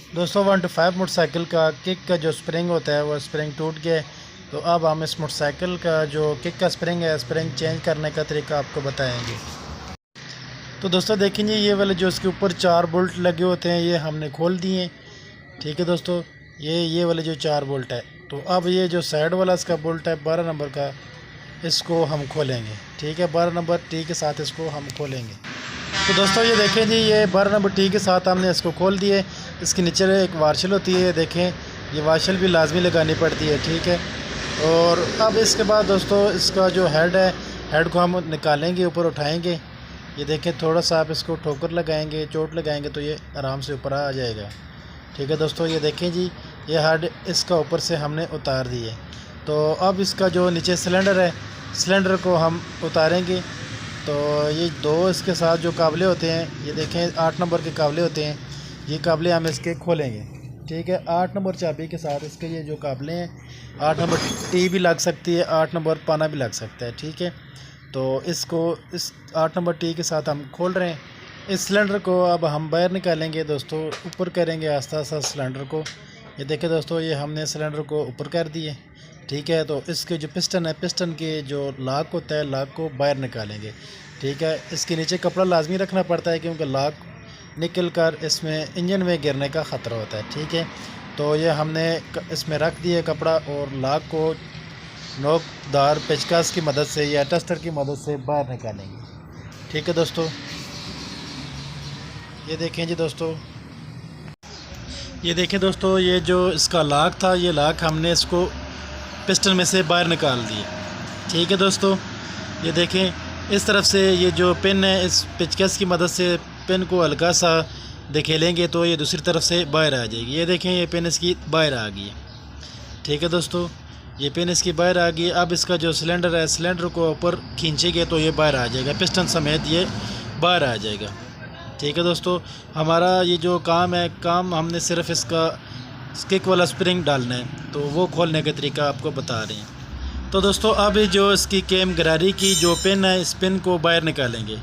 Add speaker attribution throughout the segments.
Speaker 1: दोस्तों 125 मोटरसाइकिल का किक का जो स्प्रिंग होता है वो स्प्रिंग टूट गया है। तो अब हम इस मोटरसाइकिल का जो किक का स्प्रिंग है, स्प्रिंग चेंज करने का तरीका आपको बताएंगे। तो दोस्तों देखेंगे, ये वाले जो इसके ऊपर 4 बोल्ट लगे होते हैं ये हमने खोल दिए हैं। ठीक है दोस्तों, ये वाले जो 4 बोल्ट है। तो अब ये जो साइड वाला इसका बोल्ट है 12 नंबर का, इसको हम खोलेंगे। ठीक है, 12 नंबर टी के साथ इसको हम खोलेंगे। तो दोस्तों ये देखें जी, ये 12 नंबर टी के साथ हमने इसको खोल दिए। इसके नीचे एक वार्शल होती है, देखें ये वार्शल भी लाजमी लगानी पड़ती है। ठीक है, और अब इसके बाद दोस्तों इसका जो हेड है, हेड को हम निकालेंगे, ऊपर उठाएंगे। ये देखें, थोड़ा सा आप इसको ठोकर लगाएंगे, चोट लगाएंगे तो ये आराम से ऊपर आ जाएगा। ठीक है दोस्तों, ये देखें जी, ये हेड इसका ऊपर से हमने उतार दिए। तो अब इसका जो नीचे सिलेंडर है, सिलेंडर को हम उतारेंगे। तो ये 2 इसके साथ जो काबले होते हैं, ये देखें 8 नंबर के काबले होते हैं, ये काबले हम इसके खोलेंगे। ठीक है, 8 नंबर चाबी के साथ इसके ये जो काबले हैं, 8 नंबर टी भी लग सकती है, 8 नंबर पाना भी लग सकता है। ठीक है, तो इसको इस 8 नंबर टी के साथ हम खोल रहे हैं। इस सिलेंडर को अब हम बाहर निकालेंगे दोस्तों, ऊपर करेंगे आस्ता आस्ता सिलेंडर को। ये देखें दोस्तों, ये हमने सिलेंडर को ऊपर कर दिए। ठीक है, तो इसके जो पिस्टन है, पिस्टन के जो लॉक होता है, लॉक को बाहर निकालेंगे। ठीक है, इसके नीचे कपड़ा लाजमी रखना पड़ता है क्योंकि लॉक निकल कर इसमें इंजन में गिरने का ख़तरा होता है। ठीक है, तो ये हमने इसमें रख दिए कपड़ा, और लॉक को नोकदार पेचकस की मदद से या टेस्टर की मदद से बाहर निकालेंगे। ठीक है दोस्तों, ये देखें जी दोस्तों, ये देखें दोस्तों, ये जो इसका लॉक था, ये लॉक हमने इसको पिस्टन में से बाहर निकाल दिए। ठीक है दोस्तों, ये देखें, इस तरफ से ये जो पिन है, इस पेचकस की मदद से पिन को हल्का सा धकेलेंगे तो ये दूसरी तरफ से बाहर आ जाएगी। ये देखें, ये पिन इसकी बाहर आ गई है। ठीक है दोस्तों, ये पिन इसकी बाहर आ गई। अब इसका जो सिलेंडर है, सिलेंडर को ऊपर खींचेंगे तो ये बाहर आ जाएगा, पिस्टन समेत ये बाहर आ जाएगा। ठीक है दोस्तों, हमारा ये जो काम है, काम हमने सिर्फ इसका किक वाला स्प्रिंग डालना है, तो वो खोलने का तरीका आपको बता रहे हैं। तो दोस्तों अब जो इसकी केम गरारी की जो पिन है, इस पिन को बाहर निकालेंगे।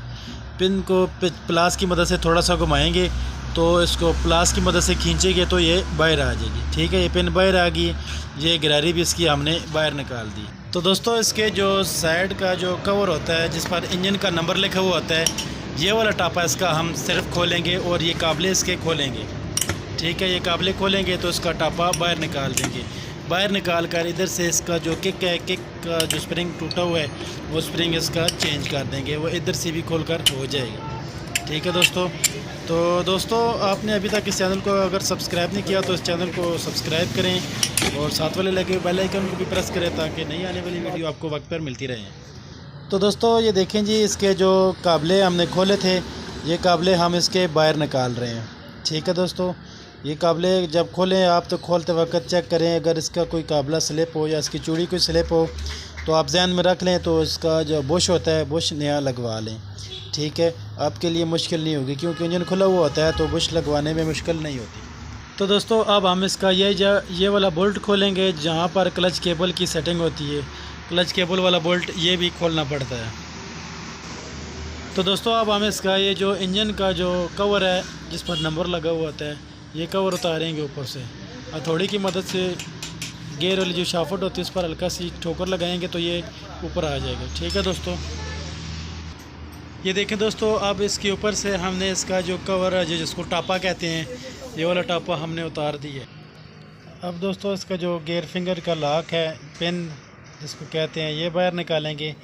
Speaker 1: पिन को प्लास की मदद से थोड़ा सा घुमाएंगे तो इसको प्लास की मदद से खींचेंगे तो ये बाहर आ जाएगी। ठीक है, ये पिन बाहर आ गई, ये गरारी भी इसकी हमने बाहर निकाल दी। तो दोस्तों इसके जो साइड का जो कवर होता है, जिस पर इंजन का नंबर लिखा हुआ होता है, ये वाला टापा इसका हम सिर्फ खोलेंगे और ये काबले इसके खोलेंगे। ठीक है, ये काबले खोलेंगे तो इसका टापा बाहर निकाल देंगे। बाहर निकाल कर इधर से इसका जो किक है, किक का जो स्प्रिंग टूटा हुआ है, वो स्प्रिंग इसका चेंज कर देंगे, वो इधर से भी खोलकर हो जाएगा। ठीक है दोस्तों, तो दोस्तों आपने अभी तक इस चैनल को अगर सब्सक्राइब नहीं किया तो इस चैनल को सब्सक्राइब करें और साथ वाले लगे बेल आइकन को भी प्रेस करें ताकि नई आने वाली वीडियो आपको वक्त पर मिलती रहे। तो दोस्तों ये देखें जी, इसके जो काबले हमने खोले थे, ये काबले हम इसके बाहर निकाल रहे हैं। ठीक है दोस्तों, ये काबले जब खोलें आप तो खोलते वक्त चेक करें, अगर इसका कोई काबला स्लिप हो या इसकी चूड़ी कोई स्लिप हो तो आप ध्यान में रख लें, तो इसका जो बुश होता है, बुश नया लगवा लें। ठीक है, आपके लिए मुश्किल नहीं होगी क्योंकि इंजन खुला हुआ होता है तो बुश लगवाने में मुश्किल नहीं होती। तो दोस्तों अब हम इसका ये वाला बोल्ट खोलेंगे जहाँ पर क्लच केबल की सेटिंग होती है। क्लच केबल वाला बोल्ट ये भी खोलना पड़ता है। तो दोस्तों अब हम इसका ये जो इंजन का जो कवर है, जिस पर नंबर लगा हुआ होता है, ये कवर उतारेंगे ऊपर से। हथौड़ी की मदद से गेयर वाली जो शाफ्ट होती है उस पर हल्का सी ठोकर लगाएंगे तो ये ऊपर आ जाएगा। ठीक है दोस्तों, ये देखें दोस्तों, अब इसके ऊपर से हमने इसका जो कवर है, जिसको टापा कहते हैं, ये वाला टापा हमने उतार दिया। अब दोस्तों इसका जो गियर फिंगर का लॉक है, पिन जिसको कहते हैं, ये बाहर निकालेंगे।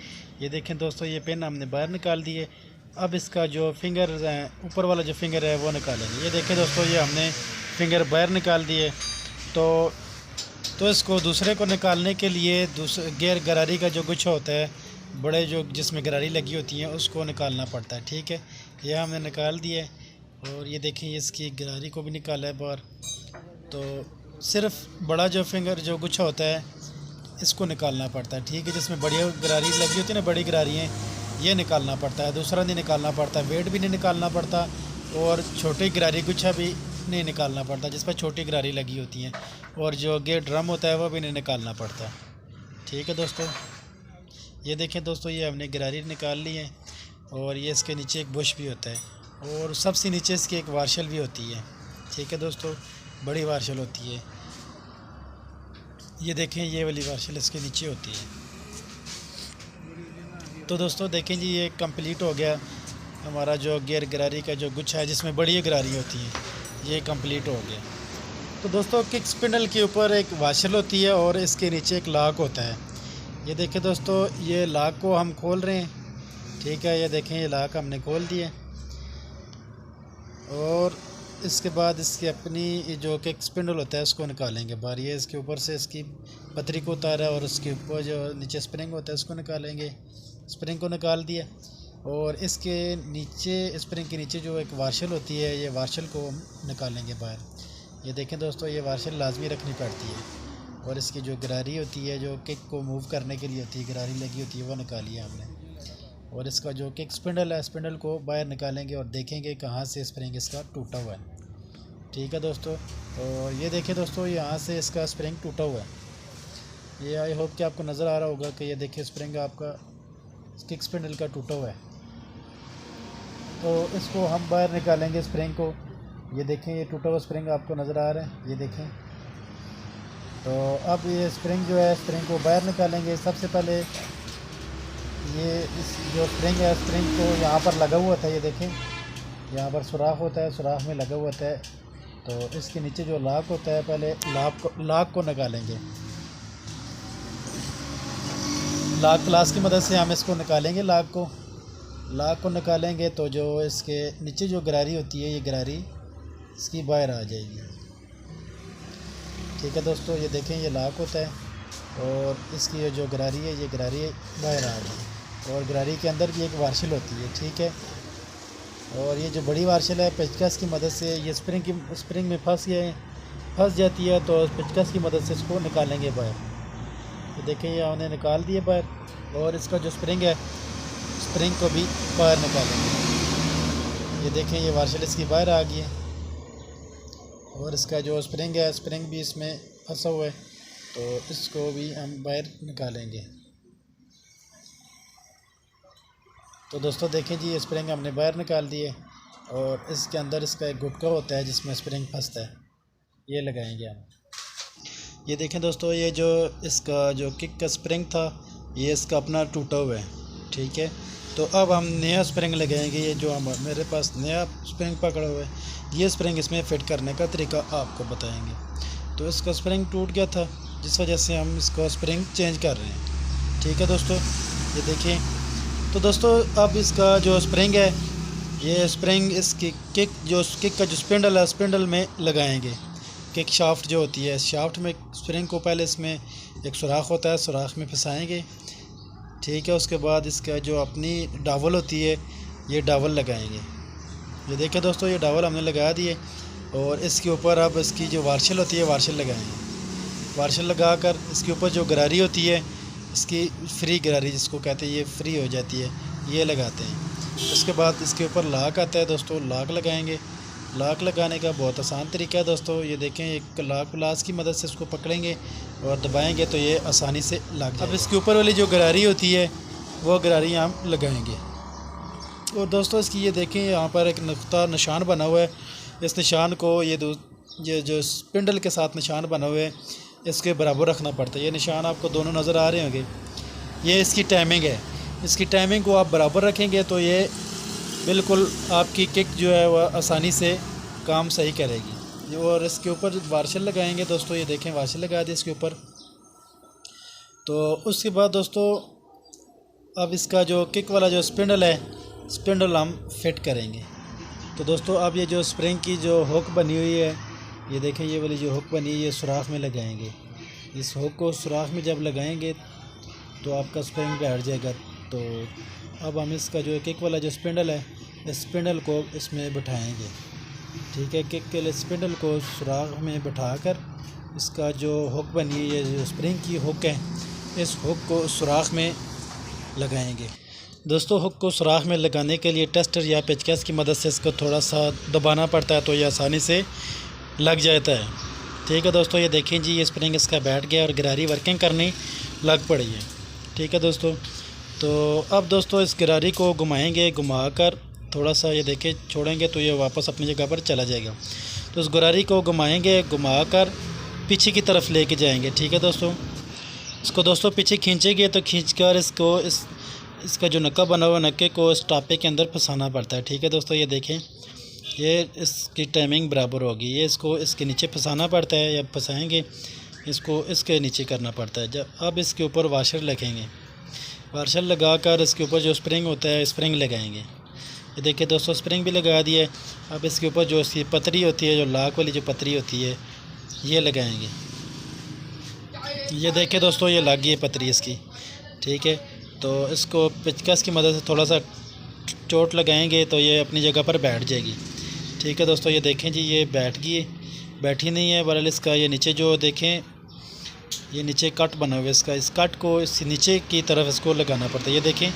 Speaker 1: ये देखें दोस्तों, ये पिन हमने बाहर निकाल दिए। अब इसका जो फिंगर है, ऊपर वाला जो फिंगर है वो निकालेंगे। ये देखें दोस्तों, ये हमने फिंगर बाहर निकाल दिए। तो इसको दूसरे को निकालने के लिए दूसरे गियर गरारी का जो गुच्छा होता है, बड़े जो जिसमें गरारी लगी होती है, उसको निकालना पड़ता है। ठीक है, ये हमने निकाल दिए और ये देखें इसकी गरारी को भी निकाला है बाहर। तो सिर्फ बड़ा जो फिंगर जो गुच्छा होता है इसको निकालना पड़ता है। ठीक है, जिसमें बड़ी गरारी लगी होती है ना, बड़ी गरारी हैं, ये निकालना पड़ता है, दूसरा नहीं निकालना पड़ता, वेट भी नहीं निकालना पड़ता और छोटी गरारी गुच्छा भी नहीं निकालना पड़ता जिस पर छोटी गरारी लगी होती हैं, और जो गियर ड्रम होता है वो भी नहीं निकालना पड़ता। ठीक है दोस्तों, ये देखें दोस्तों, ये हमने गरारी निकाल ली है और ये इसके नीचे एक बुश भी होता है और सबसे नीचे इसकी एक वार्शल भी होती है। ठीक है दोस्तों, बड़ी वार्शल होती है। ये देखें ये वाली वार्शल इसके नीचे होती है। तो दोस्तों देखें जी ये कंप्लीट हो गया हमारा जो गियर गरारी का जो गुच्छा है जिसमें बड़ी गरारी होती है, ये कंप्लीट हो गया। तो दोस्तों किक स्पिंडल के ऊपर एक वाशल होती है और इसके नीचे एक लॉक होता है। ये देखें दोस्तों ये लॉक को हम खोल रहे हैं, ठीक है। ये देखें ये लॉक हमने खोल दिया और इसके बाद इसकी अपनी जो किक स्पिंडल होता है उसको निकालेंगे बाहर। ये इसके ऊपर से इसकी पतरी को उतारा और उसके ऊपर जो नीचे स्प्रिंग होता है उसको निकालेंगे। स्प्रिंग को निकाल दिया और इसके नीचे स्प्रिंग के नीचे जो एक वार्शल होती है, ये वार्शल को हम निकालेंगे बाहर। ये देखें दोस्तों ये वार्शल लाजमी रखनी पड़ती है और इसकी जो गरारी होती है जो किक को मूव करने के लिए होती है, गरारी लगी होती है, वो निकाली है हमने। और इसका जो किक स्पिंडल है, स्पिंडल को बाहर निकालेंगे और देखेंगे कहाँ से स्प्रिंग इसका टूटा हुआ है, ठीक है दोस्तों। और ये देखें दोस्तों यहाँ से इसका स्प्रिंग टूटा हुआ है। ये आई होप कि आपको नज़र आ रहा होगा कि ये देखिए स्प्रिंग आपका किक स्पिंडल का टूटा हुआ है। तो इसको हम बाहर निकालेंगे स्प्रिंग को। ये देखें ये टूटा हुआ स्प्रिंग आपको नज़र आ रहा है, ये देखें। तो अब ये स्प्रिंग जो है स्प्रिंग को बाहर निकालेंगे। सबसे पहले ये इस जो स्प्रिंग है स्प्रिंग को यहाँ पर लगा हुआ था, ये देखें यहाँ पर सुराख होता है, सुराख में लगा हुआ होता है। तो इसके नीचे जो लॉक होता है पहले लॉक को निकालेंगे। लॉक प्लास की मदद से हम इसको निकालेंगे। लॉक को निकालेंगे तो जो इसके नीचे जो गरारी होती है ये गरारी इसकी बाहर आ जाएगी, ठीक है दोस्तों। ये देखें ये लॉक होता है और इसकी जो गरारी है ये गरारी बाहर आ गई और गरारी के अंदर भी एक वार्शल होती है, ठीक है। और ये जो बड़ी वार्शल है पेचकस की मदद से ये स्प्रिंग में फंस जाती है, तो पेचकस की मदद से इसको निकालेंगे बाहर। तो देखें ये हमने निकाल दिया बाहर और इसका जो स्प्रिंग है स्प्रिंग को भी बाहर निकालेंगे। ये देखें ये वार्शल इसकी बाहर आ गई है और इसका जो स्प्रिंग है स्प्रिंग भी इसमें फंसा हुआ है, तो इसको भी हम बाहर निकालेंगे। तो दोस्तों देखें जी ये स्प्रिंग हमने बाहर निकाल दिए और इसके अंदर इसका एक गुटका होता है जिसमें स्प्रिंग फंसता है, ये लगाएंगे हम। ये देखें दोस्तों ये जो इसका जो किक का स्प्रिंग था ये इसका अपना टूटा हुआ है, ठीक है। तो अब हम नया स्प्रिंग लगाएंगे। ये जो हम मेरे पास नया स्प्रिंग पकड़ा हुआ है, ये स्प्रिंग इसमें फ़िट करने का तरीका आपको बताएंगे। तो इसका स्प्रिंग टूट गया था जिस वजह से हम इसको स्प्रिंग चेंज कर रहे हैं, ठीक है दोस्तों। ये देखें तो दोस्तों अब इसका जो स्प्रिंग है ये स्प्रिंग इसकी किक का जो स्पिंडल है स्पिंडल में लगाएंगे। किक शाफ्ट जो होती है शाफ्ट में स्प्रिंग को पहले इसमें एक सुराख होता है, सुराख में फंसाएंगे, ठीक है। उसके बाद इसका जो अपनी डावल होती है ये डावल लगाएंगे। ये देखें दोस्तों ये डावल हमने लगा दिए और इसके ऊपर अब इसकी जो वार्शल होती है वार्शल लगाएंगे। वार्शल लगा कर इसके ऊपर जो गरारी होती है इसकी फ्री गरारी जिसको कहते हैं ये फ्री हो जाती है, ये लगाते हैं। उसके बाद इसके ऊपर लॉक आता है दोस्तों, लॉक लगाएंगे। लॉक लगाने का बहुत आसान तरीका है दोस्तों। ये देखें एक लॉक प्लास की मदद से इसको पकड़ेंगे और दबाएंगे तो ये आसानी से लग जाएगा। अब इसके ऊपर वाली जो गरारी होती है वो गरारी हम लगाएंगे। और दोस्तों इसकी ये देखें यहाँ पर एक नुक्ता निशान बना हुआ है, इस निशान को ये जो स्पिंडल के साथ निशान बना हुआ है इसके बराबर रखना पड़ता है। ये निशान आपको दोनों नज़र आ रहे होंगे, ये इसकी टाइमिंग है। इसकी टाइमिंग को आप बराबर रखेंगे तो ये बिल्कुल आपकी किक जो है वह आसानी से काम सही करेगी। और इसके ऊपर वार्शल लगाएंगे दोस्तों। ये देखें वार्शल लगा दिए इसके ऊपर। तो उसके बाद दोस्तों अब इसका जो किक वाला जो स्पिंडल है स्पिंडल हम फिट करेंगे। तो दोस्तों अब ये जो स्प्रिंग की जो हुक बनी हुई है ये देखें ये वाली जो हुक बनी है ये सुराख में लगाएंगे। इस हुक को सुराख में जब लगाएंगे तो आपका स्प्रिंग बैठ जाएगा। तो अब हम इसका जो किक वाला जो स्पिंडल है इस स्पिंडल को इसमें बिठाएंगे, ठीक है। किक के लिए स्पिंडल को सुराख में बिठाकर इसका जो हुक बनी है ये जो स्प्रिंग की हुक है इस हुक को सुराख में लगाएंगे। दोस्तों हुक को सुराख में लगाने के लिए टेस्टर या पेचकस की मदद से इसको थोड़ा सा दबाना पड़ता है तो ये आसानी से लग जाता है, ठीक है दोस्तों। ये देखें जी ये स्प्रिंग इसका बैठ गया और गरारी वर्किंग करनी लग पड़ी है, ठीक है दोस्तों। तो अब दोस्तों इस गरारी को घुमाएंगे, घुमाकर थोड़ा सा ये देखें छोड़ेंगे तो ये वापस अपनी जगह पर चला जाएगा। तो उस गरारी को घुमाएंगे, घुमा कर पीछे की तरफ लेके जाएंगे। ठीक है दोस्तों, इसको दोस्तों पीछे खींचेंगे तो खींचकर इसको इसका जो नक्का बना हुआ नक्के को इस टापे के अंदर फंसाना पड़ता है। ठीक है दोस्तों, ये देखें, ये इसकी टाइमिंग बराबर होगी। ये इसको इसके नीचे फंसाना पड़ता है, या फंसाएंगे इसको इसके नीचे करना पड़ता है। जब अब इसके ऊपर वाशर लगेंगे, वाशर लगाकर इसके ऊपर जो स्प्रिंग होता है स्प्रिंग लगाएंगे। ये देखिए दोस्तों, स्प्रिंग भी लगा दिए। अब इसके ऊपर जो इसकी पतरी होती है, जो लाक वाली जो पतरी होती है, ये लगाएंगे। ये देखिए दोस्तों, ये लग गई है पतरी इसकी। ठीक है, तो इसको पेचकस की मदद से थोड़ा सा चोट लगाएंगे तो ये अपनी जगह पर बैठ जाएगी। ठीक है दोस्तों, ये देखें जी, ये बैठ गई है, बैठी नहीं है। बहरहाल इसका ये नीचे जो देखें, ये नीचे कट बना हुआ है इसका, इस कट को इस नीचे की तरफ इसको लगाना पड़ता है। ये देखें,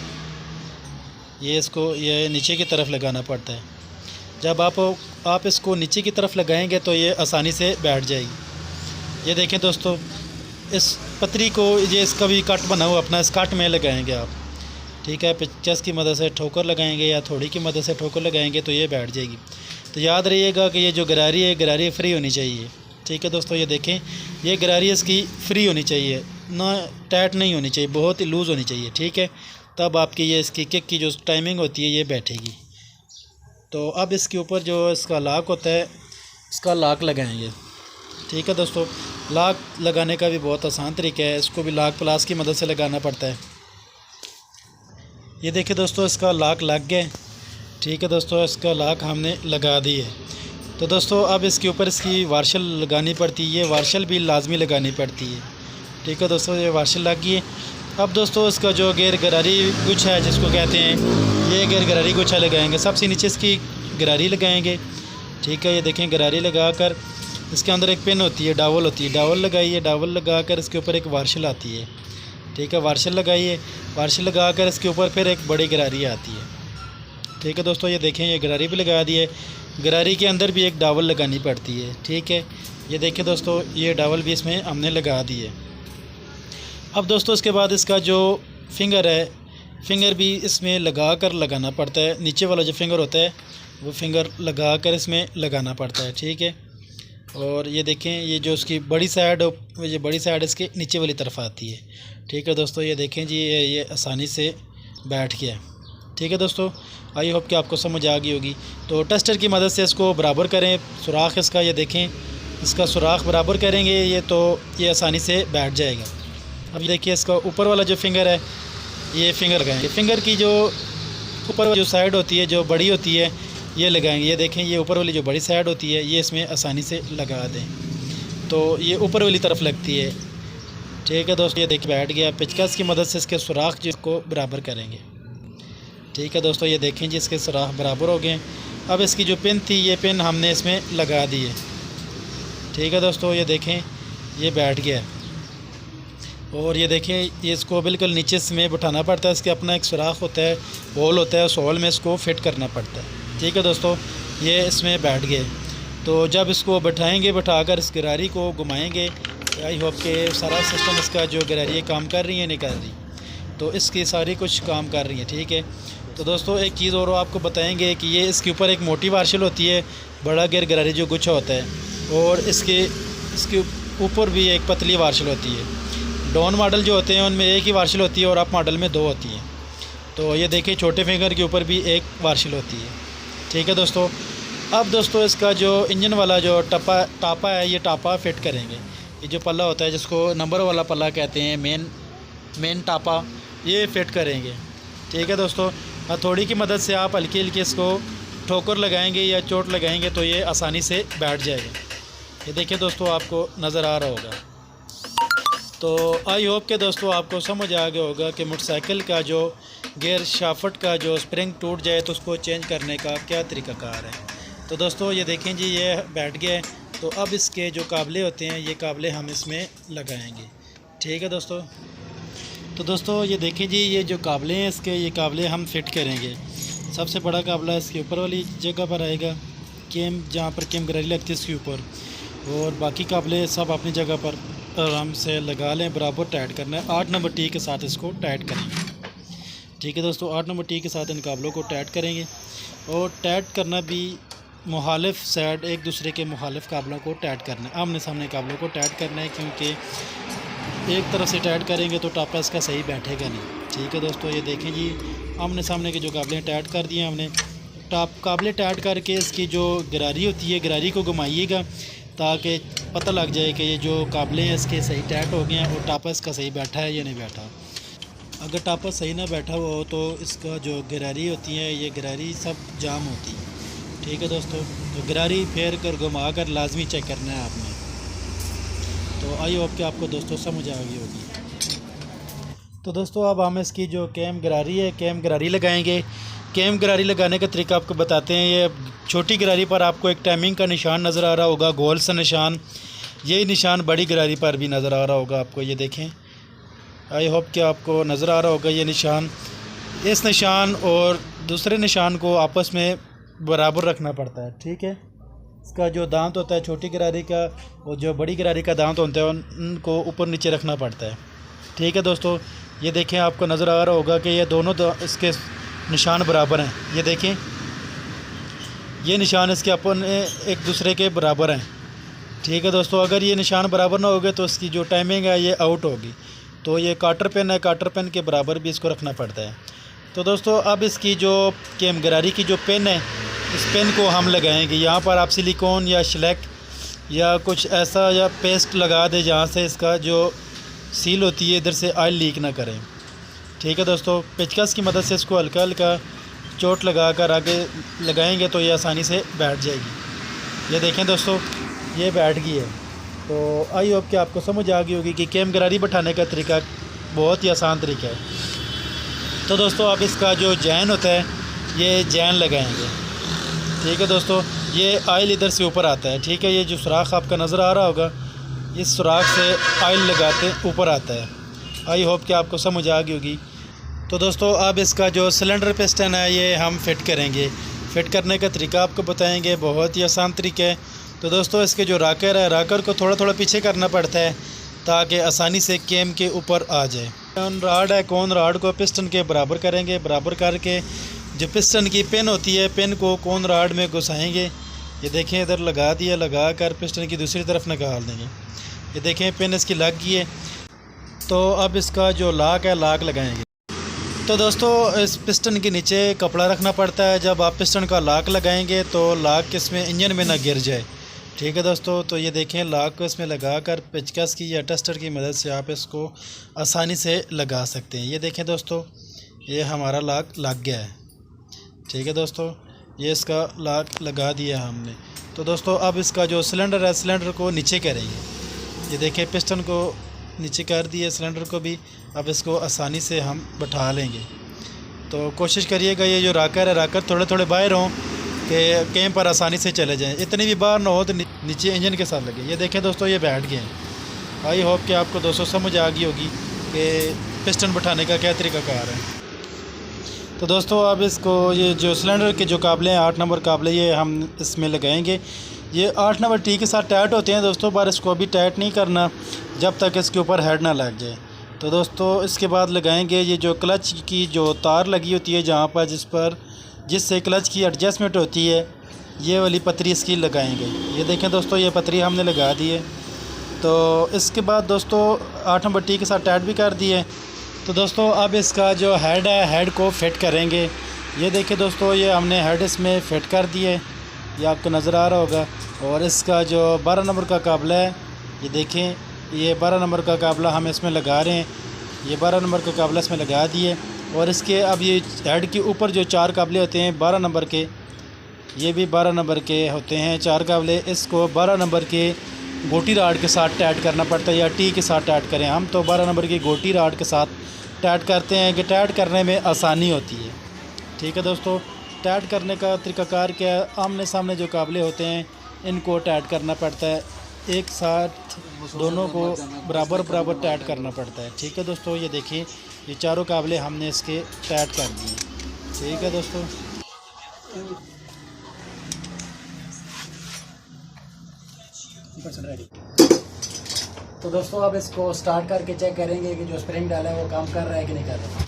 Speaker 1: ये इसको ये नीचे की तरफ लगाना पड़ता है। जब आप इसको नीचे की तरफ लगाएंगे तो ये आसानी से बैठ जाएगी। ये देखें दोस्तों, इस पतरी को ये इसका भी कट बना हुआ अपना, इस कट में लगाएंगे आप। ठीक है, पेचकस की मदद से ठोकर लगाएंगे या थोड़ी की मदद से ठोकर लगाएंगे तो ये बैठ जाएगी। तो याद रहिएगा कि ये जो गरारी है, गरारी फ्री होनी चाहिए। ठीक है दोस्तों, ये देखें, ये गरारी इसकी फ्री होनी चाहिए, ना टाइट नहीं होनी चाहिए, बहुत ही लूज़ होनी चाहिए। ठीक है, तब आपकी ये इसकी किक की जो टाइमिंग होती है ये बैठेगी। तो अब इसके ऊपर जो इसका लाक होता है, इसका लाक लगाएंगे। ठीक है दोस्तों, लाक लगाने का भी बहुत आसान तरीका है, इसको भी लाक प्लास की मदद से लगाना पड़ता है। ये देखिए दोस्तों, इसका लाक लग गया। ठीक है दोस्तों, इसका लाक हमने लगा दी है। तो दोस्तों अब इसके ऊपर इसकी वार्शल लगानी पड़ती है, ये वार्शल भी लाजमी लगानी पड़ती है। ठीक है दोस्तों, ये वार्शल लग गई है। अब दोस्तों इसका जो गैर गरारी गुच्छा है जिसको कहते हैं, ये गैर गरारी गुच्छा लगाएंगे। सबसे नीचे इसकी गरारी लगाएंगे। ठीक है, ये देखें, गरारी लगा कर इसके अंदर एक पिन होती है, डावल होती है, डावल लगाइए। डावल लगा कर इसके ऊपर एक वार्शल आती है। ठीक है, वार्शल लगाइए। वार्शल लगा कर इसके ऊपर फिर एक बड़ी गरारी आती है। ठीक है दोस्तों, ये देखें, ये गरारी भी लगा दी है। गरारी के अंदर भी एक डावल लगानी पड़ती है। ठीक है, ये देखिए दोस्तों, ये डावल भी इसमें हमने लगा दी है। अब दोस्तों इसके बाद इसका जो फिंगर है, फिंगर भी इसमें लगा कर लगाना पड़ता है। नीचे वाला जो फिंगर होता है वो फिंगर लगा कर इसमें लगाना पड़ता है। ठीक है, और ये देखें, ये जो उसकी बड़ी साइड, ये बड़ी साइड इसके नीचे वाली तरफ आती है। ठीक है दोस्तों, ये देखें जी, ये आसानी से बैठ गया। ठीक है दोस्तों, आई होप कि आपको समझ आ गई होगी। तो टेस्टर की मदद से इसको बराबर करें, सुराख इसका, ये देखें, इसका सुराख बराबर करेंगे ये तो ये आसानी से बैठ जाएगा। अब देखिए, इसका ऊपर वाला जो फिंगर है, ये फिंगर लगाएंगे। फिंगर की जो ऊपर जो साइड होती है, जो बड़ी होती है, ये लगाएंगे। ये देखें, ये ऊपर वाली जो बड़ी साइड होती है, ये इसमें आसानी से लगा दें तो ये ऊपर वाली तरफ लगती है। ठीक है दोस्तों, ये देखिए बैठ गया। पेचकस की मदद से इसके सुराख जिसको बराबर करेंगे। ठीक है दोस्तों, ये देखें जी, इसके सुराख बराबर हो गए। अब इसकी जो पिन थी, ये पिन हमने इसमें लगा दी है। ठीक है दोस्तों, ये देखें, ये बैठ गया। और ये देखें, ये इसको बिल्कुल नीचे में बिठाना पड़ता है। इसके अपना एक सुराख होता है, होल होता है, उस होल में इसको फिट करना पड़ता है। ठीक है दोस्तों, ये इसमें बैठ गए। तो जब इसको बैठाएंगे, बैठाकर इस गरारी को घुमाएंगे, आई होप के सारा सिस्टम इसका जो गरारी काम कर रही है, नहीं कर रही, तो इसकी सारी कुछ काम कर रही है। ठीक है, तो दोस्तों एक चीज़ और आपको बताएंगे कि ये इसके ऊपर एक मोटी वार्शल होती है, बड़ा गैर गरारी जो गुच्छा होता है, और इसके ऊपर भी एक पतली वार्शल होती है। डाउन मॉडल जो होते हैं उनमें एक ही वार्शल होती है और अप मॉडल में 2 होती है। तो ये देखिए, छोटे फिंगर के ऊपर भी एक वार्शल होती है। ठीक है दोस्तों, अब दोस्तों इसका जो इंजन वाला जो टापा है, ये टापा फिट करेंगे। ये जो पल्ला होता है जिसको नंबर वाला पल्ला कहते हैं, मेन टापा, ये फिट करेंगे। ठीक है दोस्तों, हथौड़ी की मदद से आप हल्की हल्की इसको ठोकर लगाएंगे या चोट लगाएंगे तो ये आसानी से बैठ जाएगा। ये देखिए दोस्तों, आपको नज़र आ रहा होगा। तो आई होप के दोस्तों आपको समझ आ गया होगा कि मोटरसाइकिल का जो गियर शाफ्ट का जो स्प्रिंग टूट जाए तो उसको चेंज करने का क्या तरीक़ाकार है। तो दोस्तों ये देखें जी, ये बैठ गया है। तो अब इसके जो काबले होते हैं, ये काबले हम इसमें लगाएंगे। ठीक है दोस्तों, तो दोस्तों ये देखें जी, ये जो काबले हैं इसके, ये काबले हम फिट करेंगे। सबसे बड़ा काबला इसके ऊपर वाली जगह पर आएगा, केम जहाँ पर केम गरारी लगती है इसके ऊपर, और बाकी काबले सब अपनी जगह पर आराम से लगा लें। बराबर टाइट करना है, 8 नंबर टी के साथ इसको टाइट करेंगे। ठीक है दोस्तों, 8 नंबर टी के साथ इन काबलों को टाइट करेंगे। और टाइट करना भी मुखालिफ साइड एक दूसरे के मुखालिफ काबलों को टाइट करना है, आमने सामने काबलों को टाइट करना है, क्योंकि एक तरफ से टाइट करेंगे तो टापा इसका सही बैठेगा नहीं। ठीक है दोस्तों, ये देखें जी, आमने सामने के जो काबले टाइट कर दिए हमने। काबले टाइट करके इसकी जो गरारी होती है, गरारी को घुमाइएगा ताकि पता लग जाए कि ये जो काबले हैं इसके सही टाइट हो गए हैं और टापा इसका सही बैठा है या नहीं बैठा। अगर टापा सही ना बैठा हुआ हो तो इसका जो गरारी होती है, ये गरारी सब जाम होती है। ठीक है दोस्तों, तो गरारी फेर कर घुमा कर लाजमी चेक करना है आपने। तो आई होप कि आपको दोस्तों समझ आ गई होगी। तो दोस्तों अब हम इसकी जो कैम गरारी है, कैम गरारी लगाएंगे। कैम गरारी लगाने का तरीका आपको बताते हैं। ये छोटी गरारी पर आपको एक टाइमिंग का निशान नज़र आ रहा होगा, गोल सा निशान। यही निशान बड़ी गरारी पर भी नज़र आ रहा होगा आपको, ये देखें। आई होप कि आपको नज़र आ रहा होगा ये निशान। इस निशान और दूसरे निशान को आपस में बराबर रखना पड़ता है। ठीक है, इसका जो दांत होता है छोटी गरारी का और जो बड़ी गरारी का दांत होता है उनको ऊपर नीचे रखना पड़ता है। ठीक है दोस्तों, ये देखें, आपको नज़र आ रहा होगा कि ये दोनों इसके निशान बराबर हैं। ये देखें, ये निशान इसके अपन एक दूसरे के बराबर हैं। ठीक है दोस्तों, अगर ये निशान बराबर ना होगे तो इसकी जो टाइमिंग है ये आउट होगी। तो ये काटर पेन है, काटर पेन के बराबर भी इसको रखना पड़ता है। तो दोस्तों अब इसकी जो कैम गरारी की जो पेन है, इस पेन को हम लगाएंगे। यहाँ पर आप सिलिकॉन या शलैक या कुछ ऐसा या पेस्ट लगा दें जहाँ से इसका जो सील होती है इधर से ऑयल लीक ना करें। ठीक है दोस्तों, पेचकस की मदद से इसको हल्का हल्का चोट लगा कर आगे लगाएंगे तो ये आसानी से बैठ जाएगी। ये देखें दोस्तों, ये बैठ गई है। तो आई होप कि आपको समझ आ गई होगी कि कैम गरारी बैठाने का तरीका बहुत ही आसान तरीका है। तो दोस्तों अब इसका जो जैन होता है ये जैन लगाएंगे। ठीक है दोस्तों, ये ऑयल इधर से ऊपर आता है। ठीक है, ये जो सुराख आपका नज़र आ रहा होगा, इस सुराख से ऑयल लगाते ऊपर आता है। आई होप कि आपको समझ आ गई होगी। तो दोस्तों अब इसका जो सिलेंडर पिस्टन है ये हम फिट करेंगे। फिट करने का तरीका आपको बताएंगे, बहुत ही आसान तरीका है। तो दोस्तों इसके जो राकर है, राकर को थोड़ा थोड़ा पीछे करना पड़ता है ताकि आसानी से कैम के ऊपर आ जाए। कौन राड है, कौन राड को पिस्टन के बराबर करेंगे। बराबर करके जो पिस्टन की पिन होती है, पिन को कौन राड में घुसाएंगे। ये देखें, इधर लगा दिया, लगा कर पिस्टन की दूसरी तरफ निकाल देंगे। ये देखें, पिन इसकी लग गई है। तो अब इसका जो लाक है, लाक लगाएंगे। तो दोस्तों इस पिस्टन के नीचे कपड़ा रखना पड़ता है। जब आप पिस्टन का लाक लगाएंगे तो लाक इसमें इंजन में ना गिर जाए। ठीक है दोस्तों, तो ये देखें, लाक को इसमें लगाकर पेचकस की या टेस्टर की मदद से आप इसको आसानी से लगा सकते हैं। ये देखें दोस्तों, ये हमारा लाक लग गया है। ठीक है दोस्तों, ये इसका लाक लगा दिया हमने। तो दोस्तों अब इसका जो सिलेंडर है, सिलेंडर को नीचे करेंगे। ये देखें, पिस्टन को नीचे कर दिए, सिलेंडर को भी। अब इसको आसानी से हम बैठा लेंगे। तो कोशिश करिएगा ये जो राकर है, राकर थोड़े थोड़े बाहर हों कि कैम पर आसानी से चले जाएं। इतनी भी बाहर ना हो तो नीचे इंजन के साथ लगे। ये देखें दोस्तों, ये बैठ गए हैं। आई होप कि आपको दोस्तों समझ आ गई होगी कि पिस्टन बैठाने का क्या तरीक़ाकार है। तो दोस्तों अब इसको ये जो सिलेंडर के जो काबले हैं, 8 नंबर काबले, ये हम इसमें लगाएंगे। ये 8 नंबर टी के साथ टाइट होते हैं दोस्तों, पर इसको अभी टाइट नहीं करना जब तक इसके ऊपर हेड ना लग जाए। तो दोस्तों इसके बाद लगाएंगे ये जो क्लच की जो तार लगी होती है, जहाँ पर जिससे क्लच की एडजस्टमेंट होती है, ये वाली पतरी इसकी लगाएंगे। ये देखें दोस्तों, ये पतरी हमने लगा दी है। तो इसके बाद दोस्तों 8 नंबर टी के साथ टाइट भी कर दिए। तो दोस्तों अब इसका जो हेड है, हेड को फिट करेंगे। ये देखिए दोस्तों, ये हमने हेड इसमें फ़िट कर दिए, ये आपको नज़र आ रहा होगा। और इसका जो 12 नंबर का काबला है, ये देखें, ये 12 नंबर का काबला हम इसमें लगा रहे हैं। ये 12 नंबर का काबला इसमें लगा दिए। और इसके अब ये हेड के ऊपर जो 4 काबले होते हैं 12 नंबर के, ये भी 12 नंबर के होते हैं 4 काबले। इसको 12 नंबर के गोटी राड के साथ टाइट करना पड़ता है, या टी के साथ टाइट करें। हम तो 12 नंबर की गोटी राड के साथ टाइट करते हैं कि टाइट करने में आसानी होती है। ठीक है दोस्तों, टाइट करने का तरीक़ाकार क्या है, आमने सामने जो काबले होते हैं इनको टाइट करना पड़ता है, एक साथ दोनों को बराबर बराबर टाइट करना पड़ता है। ठीक है दोस्तों, ये देखिए, ये चारों काबले हमने इसके टाइट कर दिए। ठीक है दोस्तों, तो दोस्तों अब इसको स्टार्ट करके चेक करेंगे कि जो स्प्रिंग डाला है वो काम कर रहा है कि नहीं कर रहा।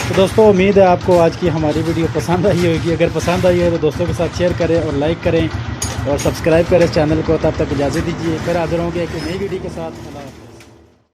Speaker 1: तो दोस्तों उम्मीद है आपको आज की हमारी वीडियो पसंद आई होगी। अगर पसंद आई है तो दोस्तों के साथ शेयर करें और लाइक करें और सब्सक्राइब करें इस चैनल को। तब तक इजाज़त दीजिए, फिर हाजिर होंगे एक नई वीडियो के साथ। अल्लाह हाफ़िज़।